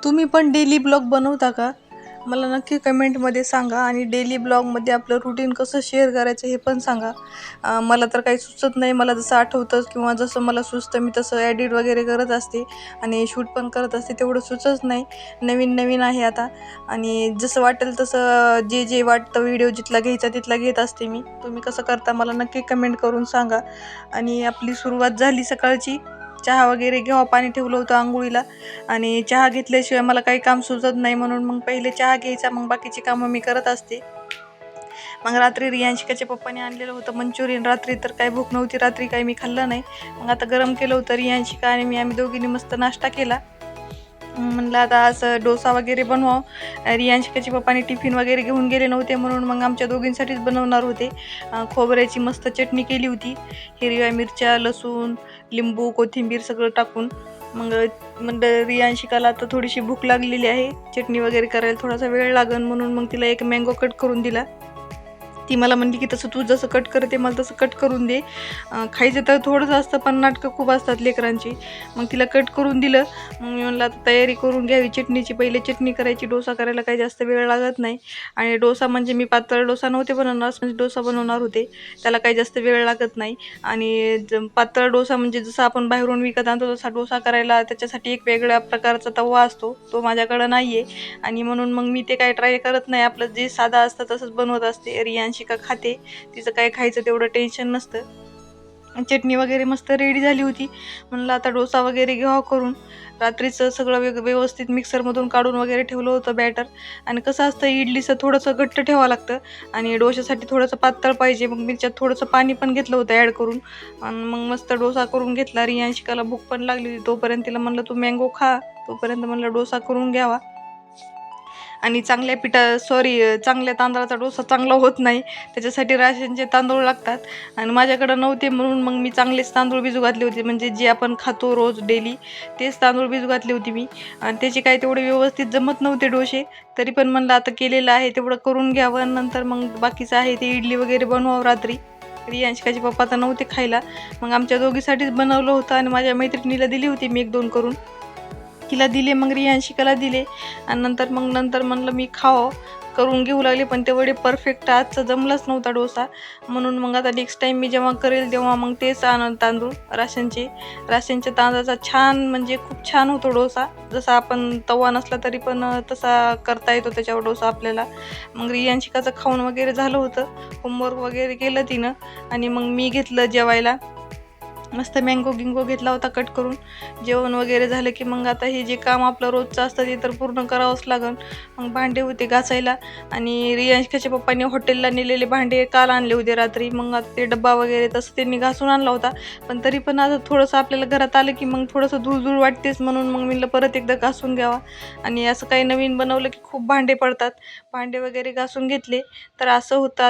तुम्ही पण daily blog बनवता का? मला नक्की कमेंटमध्ये सांगा आणि डेली ब्लॉगमध्ये आपलं रुटीन कसं शेअर करायचं हे पण सांगा. मला तर काही सुचत नाही. मला जसं आठवतं किंवा जसं मला सुचतं मी तसं एडिट वगैरे करत असते आणि शूट पण करत असते. तेवढं सुचत नाही. नवीन आहे आता आणि जसं वाटेल तसं जे वाटतं व्हिडिओ जिथला घ्यायचा तिथला घेत असते मी. तुम्ही कसं करता मला नक्की कमेंट करून सांगा. आणि आपली सुरुवात झाली सकाळची. चहा वगैरे घेऊन पाणी ठेवलं होतं अंघोळीला आणि चहा घेतल्याशिवाय मला काही काम सुचत नाही, म्हणून मग पहिले चहा घ्यायचा, मग बाकीची कामं मी करत असते. मग रात्री रियांशिकाच्या पप्पाने आणलेलं होतं मंचुरियन. रात्री तर काही भूक नव्हती, रात्री काही मी खाल्लं नाही. मग आता गरम केलं होतं. रियांशिका आणि आम्ही दोघींनी मस्त नाश्ता केला. म्हणलं आता असं डोसा वगैरे बनवावं. रियांशिकाच्या पप्पाने टिफिन वगैरे घेऊन गेले नव्हते, म्हणून मग आमच्या दोघींसाठीच बनवणार होते. खोबऱ्याची मस्त चटणी केली होती, हिरव्या मिरच्या, लसूण, लिंबू, कोथिंबीर सगळं टाकून. मग म्हणलं रियांशिकाला आता थोडीशी भूक लागलेली आहे, चटणी वगैरे करायला थोडासा वेळ लागेल, म्हणून मग तिला एक मँगो कट करून दिला. ती मला म्हणली की तसं तू जसं कट करते मला तसं कट करून दे. खायचं तर थोडंसं असतं पण नाटकं खूप असतात लेकरांची. मग तिला कट करून दिलं. मग मी म्हणलं आता तयारी करून घ्यावी चटणीची. पहिले चटणी करायची, डोसा करायला काही जास्त वेळ लागत नाही. आणि डोसा म्हणजे मी पातळ डोसा नव्हते बनवणार, म्हणजे डोसा बनवणार होते, त्याला काही जास्त वेळ लागत नाही. आणि पातळ डोसा म्हणजे जसं आपण बाहेरून विकत आणतो तसा डोसा करायला त्याच्यासाठी एक वेगळ्या प्रकारचा तवा असतो, तो माझ्याकडं नाही आहे. आणि म्हणून मग मी ते काय ट्राय करत नाही, आपलं जे साधा असतं तसंच बनवत असते. रियांशिका खाते, तिचं काय खायचं तेवढं टेन्शन नसतं. चटणी वगैरे मस्त रेडी झाली होती. म्हणलं आता डोसा वगैरे घ्यावा करून. रात्रीचं सगळं व्यवस्थित मिक्सरमधून काढून वगैरे ठेवलं होतं बॅटर. आणि कसं असतं इडलीचं थोडंसं घट्ट ठेवावं लागतं आणि डोशासाठी थोडंसं पातळ पाहिजे. मग मी त्याच्यात थोडंसं पाणी पण घेतलं होतं ॲड करून आणि मग मस्त डोसा करून घेतला. रियांशिकाला भूक पण लागली होती, तोपर्यंत तिला म्हणलं तू मँगो खा, तोपर्यंत म्हणलं डोसा करून घ्यावा. आणि चांगल्या तांदळाचा डोसा चांगला होत नाही, त्याच्यासाठी राशनचे तांदूळ लागतात. आणि माझ्याकडं नव्हते, म्हणून मग मी चांगलेच तांदूळ भिजू घातले होते, म्हणजे जे आपण खातो रोज डेली तेच तांदूळ भिजू घातले होते मी. आणि त्याचे काही तेवढे व्यवस्थित जमत नव्हते डोसे, तरी पण म्हणलं आता केलेलं आहे तेवढं करून घ्यावं, नंतर मग बाकीचं आहे ते इडली वगैरे बनवावं रात्री. रियांशिकाचे पप्पा तर नव्हते खायला, मग आमच्या दोघीसाठीच बनवलं होतं आणि माझ्या मैत्रिणीला दिली होती मी 1-2 करून. तिला दिले, मग रियांशिकाला दिले आणि नंतर म्हणलं मी करून घेऊ लागले, पण तेवढे परफेक्ट आजचा जमलाच नव्हता डोसा. म्हणून मग आता नेक्स्ट टाईम मी जेव्हा करेल तेव्हा मग तेच तांदूळ राशनच्या तांदळाचा छान, म्हणजे खूप छान होतो डोसा. जसा आपण तवा नसला तरी पण तसा करता येतो त्याच्यावर डोसा आपल्याला. मग रियांशिकाचं खाऊन वगैरे झालं होतं, होमवर्क वगैरे केलं तिनं आणि मग मी घेतलं जेवायला. मस्त मँगो गिंगो घेतला होता कट करून. जेवण वगैरे झालं की मग आता हे जे काम आपलं रोजचं असतं ते तर पूर्ण करावंच लागेल. मग भांडे होते घासायला आणि रियांशिकाच्या पप्पांनी हॉटेलला नेलेले भांडे काल आणले होते रात्री. मग आता ते डब्बा वगैरे तसं त्यांनी घासून आणला होता, पण तरी पण आता थोडंसं आपल्याला घरात आलं की मग थोडंसं धूळ वाटतेच, म्हणून मग मी परत एकदा घासून घ्यावा. आणि असं काही नवीन बनवलं की खूप भांडे पडतात. भांडे वगैरे घासून घेतले. तर असं होतं